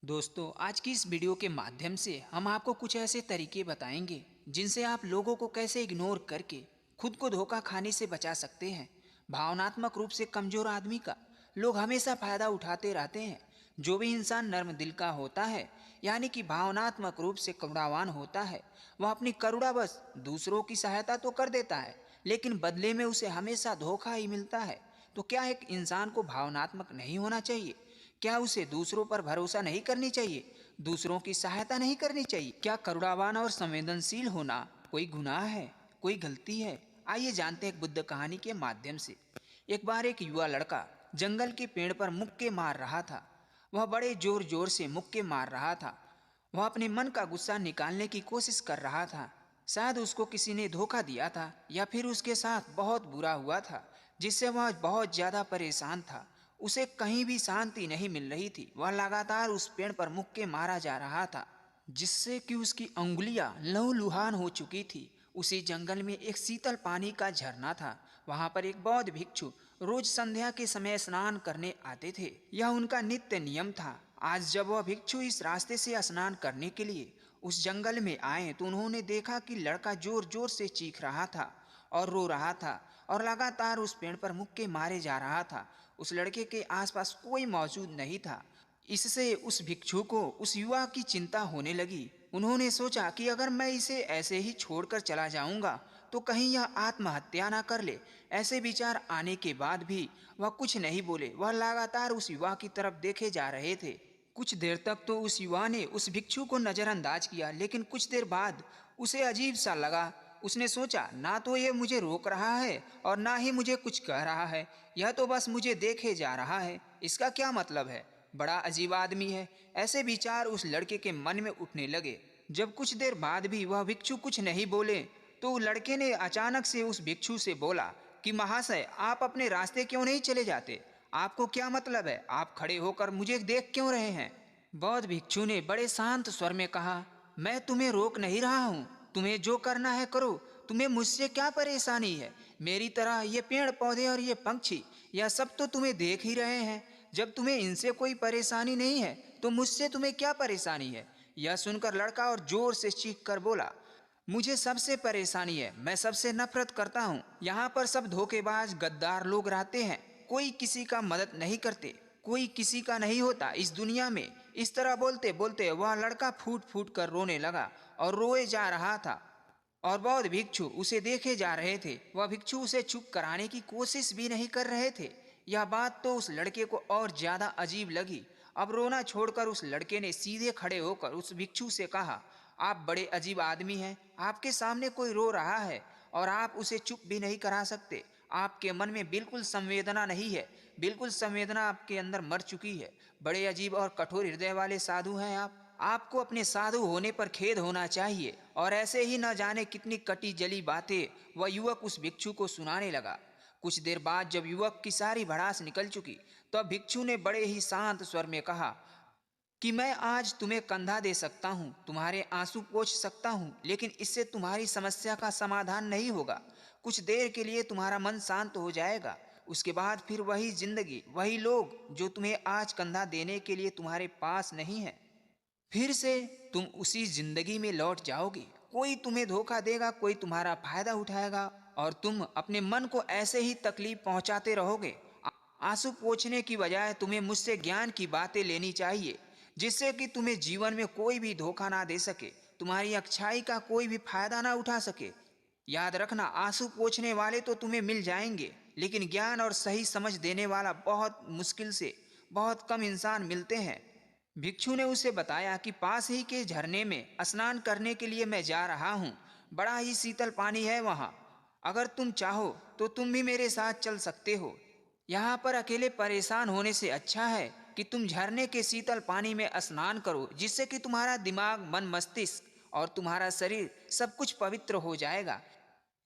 दोस्तों, आज की इस वीडियो के माध्यम से हम आपको कुछ ऐसे तरीके बताएंगे जिनसे आप लोगों को कैसे इग्नोर करके खुद को धोखा खाने से बचा सकते हैं। भावनात्मक रूप से कमजोर आदमी का लोग हमेशा फायदा उठाते रहते हैं। जो भी इंसान नर्म दिल का होता है, यानी कि भावनात्मक रूप से करुणावान होता है, वह अपनी करुणावश दूसरों की सहायता तो कर देता है, लेकिन बदले में उसे हमेशा धोखा ही मिलता है। तो क्या एक इंसान को भावनात्मक नहीं होना चाहिए? क्या उसे दूसरों पर भरोसा नहीं करनी चाहिए? दूसरों की सहायता नहीं करनी चाहिए? क्या करुणावान और संवेदनशील होना कोई गुनाह है, कोई गलती है? आइए जानते हैं एक बुद्ध कहानी के माध्यम से। एक बार एक युवा लड़का जंगल के पेड़ पर मुक्के मार रहा था। वह बड़े जोर जोर से मुक्के मार रहा था। वह अपने मन का गुस्सा निकालने की कोशिश कर रहा था। शायद उसको किसी ने धोखा दिया था या फिर उसके साथ बहुत बुरा हुआ था, जिससे वह बहुत ज्यादा परेशान था। उसे कहीं भी शांति नहीं मिल रही थी। वह लगातार उस पेड़ पर मुक्के मारा जा रहा था, जिससे कि उसकी अंगुलियां लहूलुहान हो चुकी थी। उसी जंगल में एक शीतल पानी का झरना था। वहां पर एक बौद्ध भिक्षु रोज संध्या के समय स्नान करने आते थे। यह उनका नित्य नियम था। आज जब वह भिक्षु इस रास्ते से स्नान करने के लिए उस जंगल में आए तो उन्होंने देखा कि लड़का जोर जोर से चीख रहा था और रो रहा था और लगातार उस पेड़ पर मुक्के मारे जा रहा था। उस लड़के के आसपास कोई मौजूद नहीं था। इससे उस भिक्षु को उस युवा की चिंता होने लगी। उन्होंने सोचा कि अगर मैं इसे ऐसे ही छोड़कर चला जाऊंगा तो कहीं यह आत्महत्या ना कर ले। ऐसे विचार आने के बाद भी वह कुछ नहीं बोले। वह लगातार उस युवा की तरफ देखे जा रहे थे। कुछ देर तक तो उस युवा ने उस भिक्षु को नजरअंदाज किया, लेकिन कुछ देर बाद उसे अजीब सा लगा। उसने सोचा, ना तो ये मुझे रोक रहा है और ना ही मुझे कुछ कह रहा है। यह तो बस मुझे देखे जा रहा है। इसका क्या मतलब है? बड़ा अजीब आदमी है। ऐसे विचार उस लड़के के मन में उठने लगे। जब कुछ देर बाद भी वह भिक्षु कुछ नहीं बोले तो लड़के ने अचानक से उस भिक्षु से बोला कि महाशय, आप अपने रास्ते क्यों नहीं चले जाते? आपको क्या मतलब है? आप खड़े होकर मुझे देख क्यों रहे हैं? बौद्ध भिक्षु ने बड़े शांत स्वर में कहा, मैं तुम्हें रोक नहीं रहा हूँ। तुम्हें जो करना है करो। तुम्हें मुझसे क्या परेशानी है? मेरी तरह ये पेड़ पौधे और ये पंछी, यह सब तो तुम्हें देख ही रहे हैं। जब तुम्हें इनसे कोई परेशानी नहीं है तो मुझसे तुम्हें क्या परेशानी है? यह सुनकर लड़का और जोर से चीख कर बोला, मुझे सबसे परेशानी है। मैं सबसे नफरत करता हूँ। यहाँ पर सब धोखेबाज गद्दार लोग रहते हैं। कोई किसी का मदद नहीं करते। कोई किसी का नहीं होता इस दुनिया में। इस तरह बोलते बोलते वह लड़का फूट फूट कर रोने लगा और रोए जा रहा था और बौद्ध भिक्षु उसे देखे जा रहे थे। वह भिक्षु उसे चुप कराने की कोशिश भी नहीं कर रहे थे। यह बात तो उस लड़के को और ज्यादा अजीब लगी। अब रोना छोड़कर उस लड़के ने सीधे खड़े होकर उस भिक्षु से कहा, आप बड़े अजीब आदमी हैं। आपके सामने कोई रो रहा है और आप उसे चुप भी नहीं करा सकते। आपके मन में बिल्कुल संवेदना नहीं है। बिल्कुल संवेदना आपके अंदर मर चुकी है। बड़े अजीब और कठोर हृदय वाले साधु हैं आप। आपको अपने साधु होने पर खेद होना चाहिए। और ऐसे ही न जाने कितनी कटी जली बातें वह युवक उस भिक्षु को सुनाने लगा। कुछ देर बाद जब युवक की सारी भड़ास निकल चुकी तो भिक्षु ने बड़े ही शांत स्वर में कहा कि मैं आज तुम्हें कंधा दे सकता हूँ, तुम्हारे आंसू पोंछ सकता हूँ, लेकिन इससे तुम्हारी समस्या का समाधान नहीं होगा। कुछ देर के लिए तुम्हारा मन शांत हो जाएगा। उसके बाद फिर वही जिंदगी, वही लोग जो तुम्हें आज कंधा देने के लिए तुम्हारे पास नहीं है। फिर से तुम उसी जिंदगी में लौट जाओगे। कोई तुम्हें धोखा देगा, कोई तुम्हारा फायदा उठाएगा और तुम अपने मन को ऐसे ही तकलीफ पहुंचाते रहोगे। आंसू पोंछने की बजाय तुम्हें मुझसे ज्ञान की बातें लेनी चाहिए, जिससे कि तुम्हें जीवन में कोई भी धोखा ना दे सके, तुम्हारी अच्छाई का कोई भी फायदा ना उठा सके। याद रखना, आंसू पोंछने वाले तो तुम्हें मिल जाएंगे, लेकिन ज्ञान और सही समझ देने वाला बहुत मुश्किल से बहुत कम इंसान मिलते हैं। भिक्षु ने उसे बताया कि पास ही के झरने में स्नान करने के लिए मैं जा रहा हूँ। बड़ा ही शीतल पानी है वहाँ। अगर तुम चाहो तो तुम भी मेरे साथ चल सकते हो। यहाँ पर अकेले परेशान होने से अच्छा है कि तुम झरने के शीतल पानी में स्नान करो, जिससे कि तुम्हारा दिमाग, मन, मस्तिष्क और तुम्हारा शरीर सब कुछ पवित्र हो जाएगा।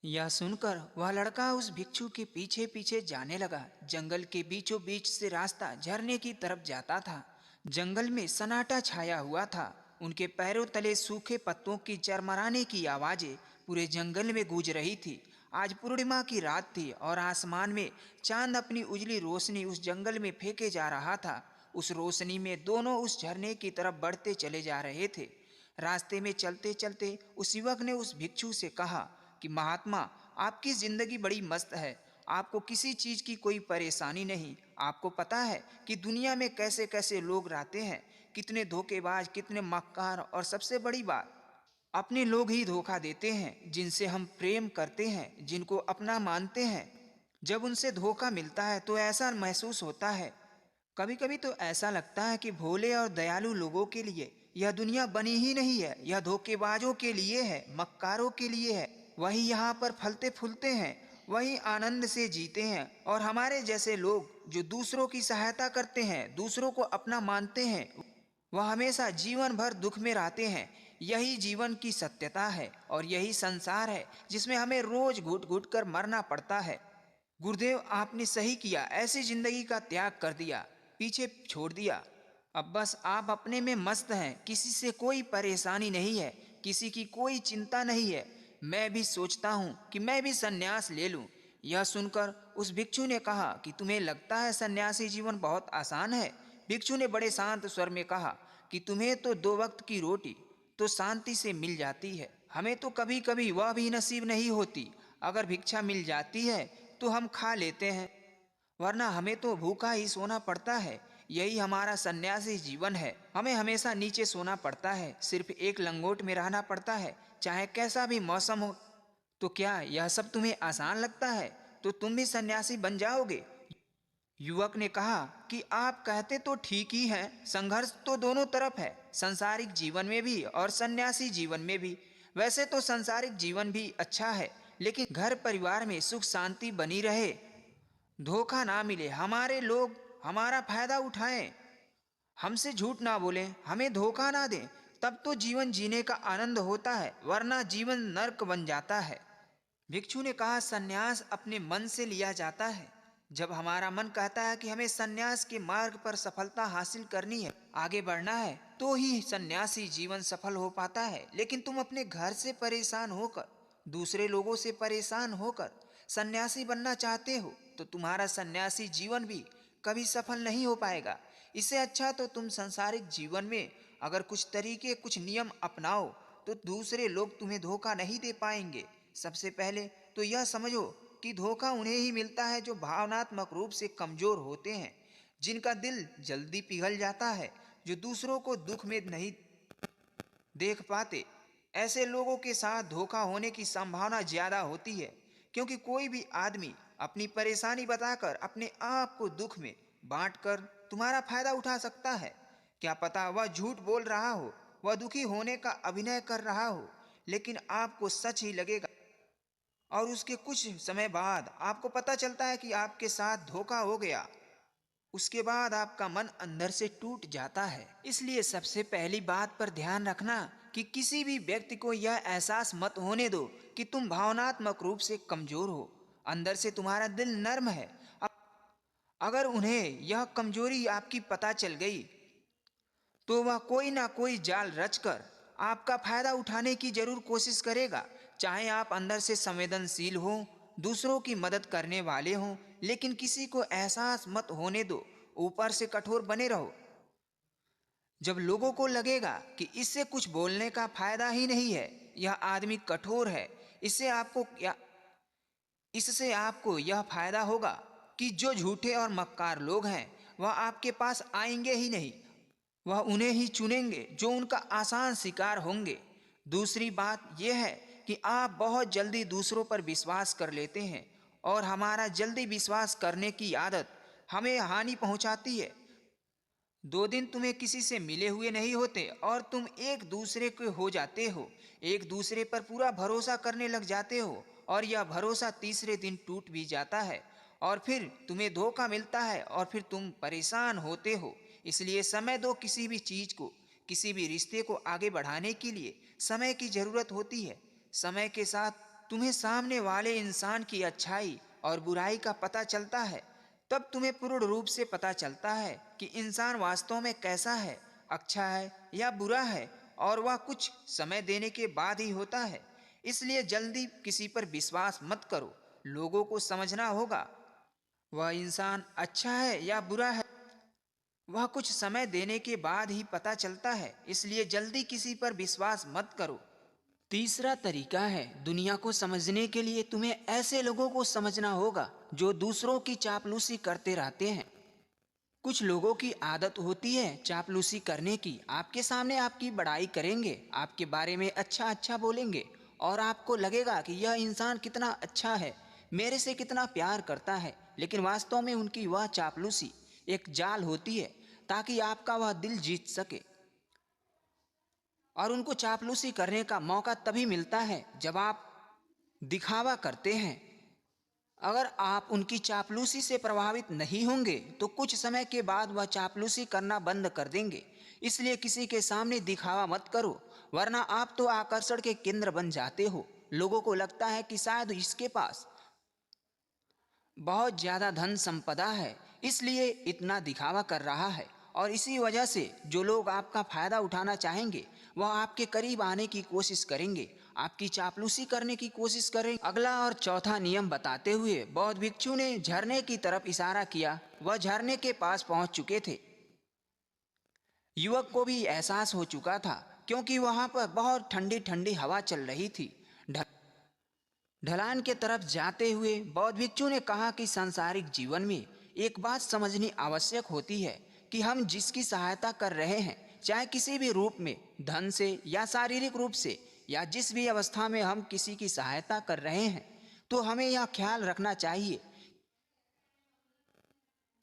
यह सुनकर वह लड़का उस भिक्षु के पीछे पीछे जाने लगा। जंगल के बीचों बीच से रास्ता झरने की तरफ जाता था। जंगल में सन्नाटा छाया हुआ था। उनके पैरों तले सूखे पत्तों की चरमराने की आवाजें पूरे जंगल में गूंज रही थी। आज पूर्णिमा की रात थी और आसमान में चांद अपनी उजली रोशनी उस जंगल में फेंके जा रहा था। उस रोशनी में दोनों उस झरने की तरफ बढ़ते चले जा रहे थे। रास्ते में चलते चलते उस युवक ने उस भिक्षु से कहा कि महात्मा, आपकी जिंदगी बड़ी मस्त है, आपको किसी चीज की कोई परेशानी नहीं। आपको पता है कि दुनिया में कैसे कैसे लोग रहते हैं, कितने धोखेबाज, कितने मक्कार, और सबसे बड़ी बात, अपने लोग ही धोखा देते हैं जिनसे हम प्रेम करते हैं, जिनको अपना मानते हैं। जब उनसे धोखा मिलता है तो ऐसा महसूस होता है, कभी कभी तो ऐसा लगता है कि भोले और दयालु लोगों के लिए यह दुनिया बनी ही नहीं है, यह धोखेबाजों के लिए है, मक्कारों के लिए है। वही यहाँ पर फलते फूलते हैं, वही आनंद से जीते हैं, और हमारे जैसे लोग जो दूसरों की सहायता करते हैं, दूसरों को अपना मानते हैं, वह हमेशा जीवन भर दुख में रहते हैं। यही जीवन की सत्यता है और यही संसार है जिसमें हमें रोज घुट घुट कर मरना पड़ता है। गुरुदेव, आपने सही किया, ऐसी जिंदगी का त्याग कर दिया, पीछे छोड़ दिया। अब बस आप अपने में मस्त हैं, किसी से कोई परेशानी नहीं है, किसी की कोई चिंता नहीं है। मैं भी सोचता हूँ कि मैं भी सन्यास ले लूँ। यह सुनकर उस भिक्षु ने कहा कि तुम्हें लगता है सन्यासी जीवन बहुत आसान है? भिक्षु ने बड़े शांत स्वर में कहा कि तुम्हें तो 2 वक्त की रोटी तो शांति से मिल जाती है, हमें तो कभी कभी वह भी नसीब नहीं होती। अगर भिक्षा मिल जाती है तो हम खा लेते हैं, वरना हमें तो भूखा ही सोना पड़ता है। यही हमारा सन्यासी जीवन है, हमें हमेशा नीचे सोना पड़ता है, सिर्फ एक लंगोट में रहना पड़ता है, चाहे कैसा भी मौसम हो। तो क्या यह सब तुम्हें आसान लगता है? तो तुम भी सन्यासी बन जाओगे। युवक ने कहा कि आप कहते तो ठीक ही हैं, संघर्ष तो दोनों तरफ है, संसारिक जीवन में भी और सन्यासी जीवन में भी। वैसे तो संसारिक जीवन भी अच्छा है, लेकिन घर परिवार में सुख शांति बनी रहे, धोखा ना मिले, हमारे लोग हमारा फायदा उठाएं, हमसे झूठ ना बोलें, हमें धोखा ना दें, तब तो जीवन जीने का आनंद होता है, वरना जीवन नर्क बन जाता है। भिक्षु ने कहा, सन्यास अपने मन से लिया जाता है। जब हमारा मन कहता है कि हमें सन्यास के मार्ग पर सफलता हासिल करनी है, आगे बढ़ना है, तो ही सन्यासी जीवन सफल हो पाता है। लेकिन तुम अपने घर से परेशान होकर, दूसरे लोगों से परेशान होकर सन्यासी बनना चाहते हो, तो तुम्हारा सन्यासी जीवन भी कभी सफल नहीं हो पाएगा। इससे अच्छा तो तुम सांसारिक जीवन में अगर कुछ तरीके, कुछ नियम अपनाओ, तो दूसरे लोग तुम्हें धोखा नहीं दे पाएंगे। सबसे पहले तो यह समझो कि धोखा उन्हें ही मिलता है जो भावनात्मक रूप से कमजोर होते हैं, जिनका दिल जल्दी पिघल जाता है, जो दूसरों को दुख में नहीं देख पाते। ऐसे लोगों के साथ धोखा होने की संभावना ज्यादा होती है, क्योंकि कोई भी आदमी अपनी परेशानी बताकर अपने आप को दुख में बांटकर तुम्हारा फायदा उठा सकता है। क्या पता वह झूठ बोल रहा हो, वह दुखी होने का अभिनय कर रहा हो, लेकिन आपको सच ही लगेगा, और उसके कुछ समय बाद आपको पता चलता है कि आपके साथ धोखा हो गया। उसके बाद आपका मन अंदर से टूट जाता है। इसलिए सबसे पहली बात पर ध्यान रखना कि किसी भी व्यक्ति को यह एहसास मत होने दो कि तुम भावनात्मक रूप से कमजोर हो। अंदर से तुम्हारा दिल नर्म है। अगर उन्हें यह कमजोरी आपकी पता चल गई, तो वह कोई ना कोई जाल रचकर आपका फायदा उठाने की जरूर कोशिश करेगा। चाहे आप अंदर से संवेदनशील हो, दूसरों की मदद करने वाले हों, लेकिन किसी को एहसास मत होने दो, ऊपर से कठोर बने रहो। जब लोगों को लगेगा कि इससे कुछ बोलने का फायदा ही नहीं है, यह आदमी कठोर है, इससे आपको यह फायदा होगा कि जो झूठे और मक्कार लोग हैं वह आपके पास आएंगे ही नहीं, वह उन्हें ही चुनेंगे जो उनका आसान शिकार होंगे। दूसरी बात यह है कि आप बहुत जल्दी दूसरों पर विश्वास कर लेते हैं, और हमारा जल्दी विश्वास करने की आदत हमें हानि पहुंचाती है। 2 दिन तुम्हें किसी से मिले हुए नहीं होते और तुम एक दूसरे के हो जाते हो, एक दूसरे पर पूरा भरोसा करने लग जाते हो, और यह भरोसा तीसरे दिन टूट भी जाता है, और फिर तुम्हें धोखा मिलता है, और फिर तुम परेशान होते हो। इसलिए समय दो। किसी भी चीज को, किसी भी रिश्ते को आगे बढ़ाने के लिए समय की जरूरत होती है। समय के साथ तुम्हें सामने वाले इंसान की अच्छाई और बुराई का पता चलता है। तब तुम्हें पूर्ण रूप से पता चलता है कि इंसान वास्तव में कैसा है, अच्छा है या बुरा है, और वह कुछ समय देने के बाद ही होता है। इसलिए जल्दी किसी पर विश्वास मत करो। लोगों को समझना होगा वह इंसान अच्छा है या बुरा है, वह कुछ समय देने के बाद ही पता चलता है, इसलिए जल्दी किसी पर विश्वास मत करो। तीसरा तरीका है, दुनिया को समझने के लिए तुम्हें ऐसे लोगों को समझना होगा जो दूसरों की चापलूसी करते रहते हैं। कुछ लोगों की आदत होती है चापलूसी करने की। आपके सामने आपकी बड़ाई करेंगे, आपके बारे में अच्छा अच्छा बोलेंगे और आपको लगेगा कि यह इंसान कितना अच्छा है, मेरे से कितना प्यार करता है। लेकिन वास्तव में उनकी वह चापलूसी एक जाल होती है ताकि आपका वह दिल जीत सके। और उनको चापलूसी करने का मौका तभी मिलता है जब आप दिखावा करते हैं। अगर आप उनकी चापलूसी से प्रभावित नहीं होंगे तो कुछ समय के बाद वह चापलूसी करना बंद कर देंगे। इसलिए किसी के सामने दिखावा मत करो, वरना आप तो आकर्षण के केंद्र बन जाते हो। लोगों को लगता है कि शायद इसके पास बहुत ज्यादा धन संपदा है, इसलिए इतना दिखावा कर रहा है। और इसी वजह से जो लोग आपका फायदा उठाना चाहेंगे वह आपके करीब आने की कोशिश करेंगे, आपकी चापलूसी करने की कोशिश करेंगे। अगला और चौथा नियम बताते हुए बौद्ध भिक्षु ने झरने की तरफ इशारा किया। वह झरने के पास पहुंच चुके थे। युवक को भी एहसास हो चुका था क्योंकि वहां पर बहुत ठंडी ठंडी हवा चल रही थी। ढलान के तरफ जाते हुए बौद्ध भिक्षु ने कहा कि सांसारिक जीवन में एक बात समझनी आवश्यक होती है कि हम जिसकी सहायता कर रहे हैं, चाहे किसी भी रूप में, धन से या शारीरिक रूप से, या जिस भी अवस्था में हम किसी की सहायता कर रहे हैं, तो हमें यह ख्याल रखना चाहिए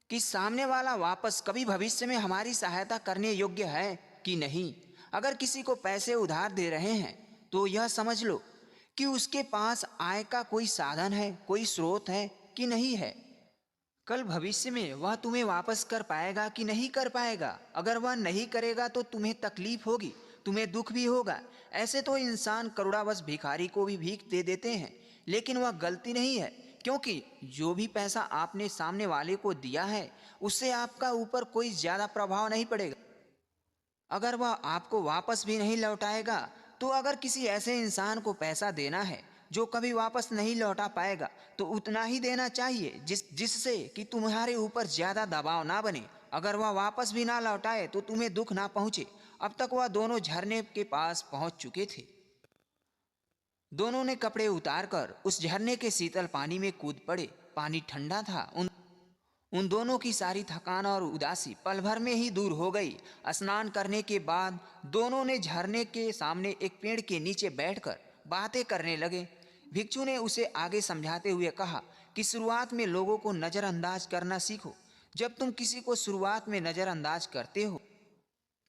कि सामने वाला वापस कभी भविष्य में हमारी सहायता करने योग्य है कि नहीं। अगर किसी को पैसे उधार दे रहे हैं तो यह समझ लो कि उसके पास आय का कोई साधन है, कोई स्रोत है कि नहीं है। कल भविष्य में वह तुम्हें वापस कर पाएगा कि नहीं कर पाएगा। अगर वह नहीं करेगा तो तुम्हें तकलीफ होगी, तुम्हें दुख भी होगा। ऐसे तो इंसान करोड़ावश भिखारी को भी भीख दे देते हैं, लेकिन वह गलती नहीं है, क्योंकि जो भी पैसा आपने सामने वाले को दिया है उससे आपका ऊपर कोई ज्यादा प्रभाव नहीं पड़ेगा। अगर वह आपको वापस भी नहीं लौटाएगा तो अगर किसी ऐसे इंसान को पैसा देना है जो कभी वापस नहीं लौटा पाएगा तो उतना ही देना चाहिए जिससे कि तुम्हारे ऊपर ज्यादा दबाव ना बने। अगर वह वापस भी ना लौटाए तो तुम्हें दुख ना पहुंचे। अब तक वह दोनों झरने के पास पहुंच चुके थे। दोनों ने कपड़े उतारकर उस झरने के शीतल पानी में कूद पड़े। पानी ठंडा था। उन दोनों की सारी थकान और उदासी पल भर में ही दूर हो गई। स्नान करने के बाद दोनों ने झरने के सामने एक पेड़ के नीचे बैठकर बातें करने लगे। भिक्षु ने उसे आगे समझाते हुए कहा कि शुरुआत में लोगों को नज़रअंदाज करना सीखो। जब तुम किसी को शुरुआत में नज़रअंदाज करते हो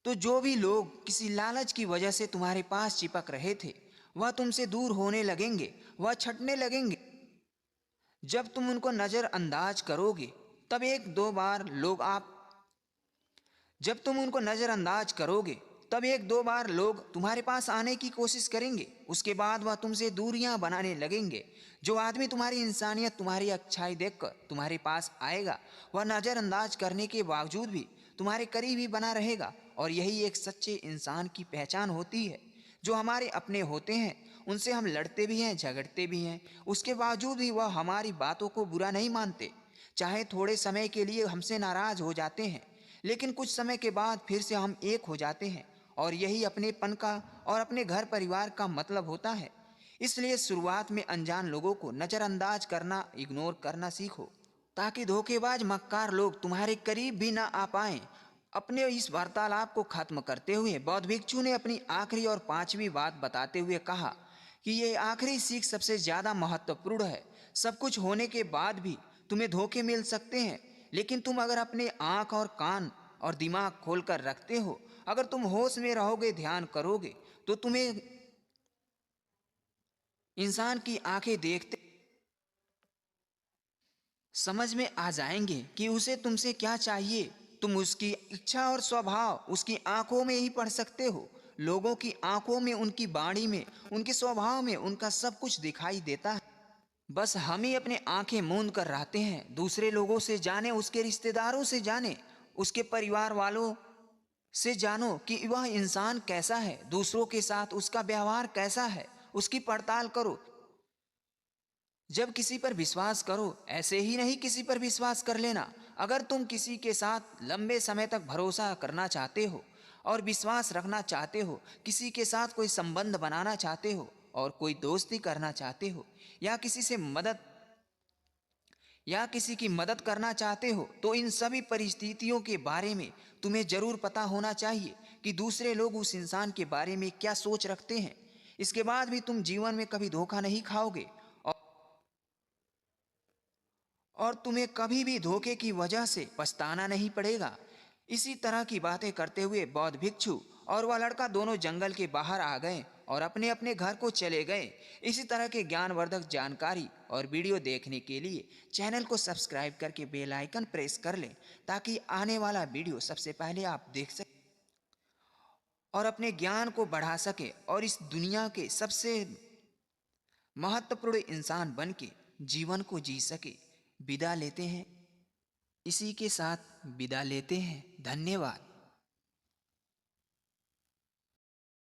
तो जो भी लोग किसी लालच की वजह से तुम्हारे पास चिपक रहे थे वह तुमसे दूर होने लगेंगे, वह छटने लगेंगे। जब तुम उनको नज़रअंदाज करोगे तब एक दो बार लोग आप जब तुम उनको नज़रअंदाज करोगे तब एक दो बार लोग तुम्हारे पास आने की कोशिश करेंगे। उसके बाद वह तुमसे दूरियां बनाने लगेंगे। जो आदमी तुम्हारी इंसानियत, तुम्हारी अच्छाई देखकर तुम्हारे पास आएगा वह नज़रअंदाज करने के बावजूद भी तुम्हारे करीब ही बना रहेगा। और यही एक सच्चे इंसान की पहचान होती है। जो हमारे अपने होते हैं उनसे हम लड़ते भी हैं, झगड़ते भी हैं, उसके बावजूद भी वह हमारी बातों को बुरा नहीं मानते। चाहे थोड़े समय के लिए हमसे नाराज हो जाते हैं, लेकिन कुछ समय के बाद फिर से हम एक हो जाते हैं। और यही अपनेपन का और अपने घर परिवार का मतलब होता है। इसलिए शुरुआत में अनजान लोगों को नज़रअंदाज करना, इग्नोर करना सीखो, ताकि धोखेबाज मक्कार लोग तुम्हारे करीब भी ना आ पाएं। अपने इस वार्तालाप को खत्म करते हुए बौद्ध भिक्षु ने अपनी आखिरी और पांचवी बात बताते हुए कहा कि ये आखिरी सीख सबसे ज्यादा महत्वपूर्ण है। सब कुछ होने के बाद भी तुम्हें धोखे मिल सकते हैं, लेकिन तुम अगर अपने आंख और कान और दिमाग खोलकर रखते हो, अगर तुम होश में रहोगे, ध्यान करोगे, तो तुम्हें इंसान की आंखें देखते समझ में आ जाएंगे कि उसे तुमसे क्या चाहिए। तुम उसकी इच्छा और स्वभाव उसकी आंखों में ही पढ़ सकते हो। लोगों की आंखों में, उनकी वाणी में, उनके स्वभाव में उनका सब कुछ दिखाई देता है। बस हम ही अपने आंखें मूंद कर रहते हैं। दूसरे लोगों से जाने, उसके रिश्तेदारों से जाने, उसके परिवार वालों से जानो कि वह इंसान कैसा है, दूसरों के साथ उसका व्यवहार कैसा है, उसकी पड़ताल करो। जब किसी पर विश्वास करो, ऐसे ही नहीं किसी पर विश्वास कर लेना। अगर तुम किसी के साथ लंबे समय तक भरोसा करना चाहते हो और विश्वास रखना चाहते हो, किसी के साथ कोई संबंध बनाना चाहते हो और कोई दोस्ती करना चाहते हो, या किसी की मदद करना चाहते हो, तो इन सभी परिस्थितियों के बारे में तुम्हें जरूर पता होना चाहिए कि दूसरे लोग उस इंसान के बारे में क्या सोच रखते हैं। इसके बाद भी तुम जीवन में कभी धोखा नहीं खाओगे और तुम्हें कभी भी धोखे की वजह से पछताना नहीं पड़ेगा। इसी तरह की बातें करते हुए बौद्ध भिक्षु और वह लड़का दोनों जंगल के बाहर आ गए और अपने अपने घर को चले गए। इसी तरह के ज्ञानवर्धक जानकारी और वीडियो देखने के लिए चैनल को सब्सक्राइब करके बेल आइकन प्रेस कर लें, ताकि आने वाला वीडियो सबसे पहले आप देख सकें और अपने ज्ञान को बढ़ा सके और इस दुनिया के सबसे महत्वपूर्ण इंसान बन के जीवन को जी सके। विदा लेते हैं, इसी के साथ विदा लेते हैं। धन्यवाद।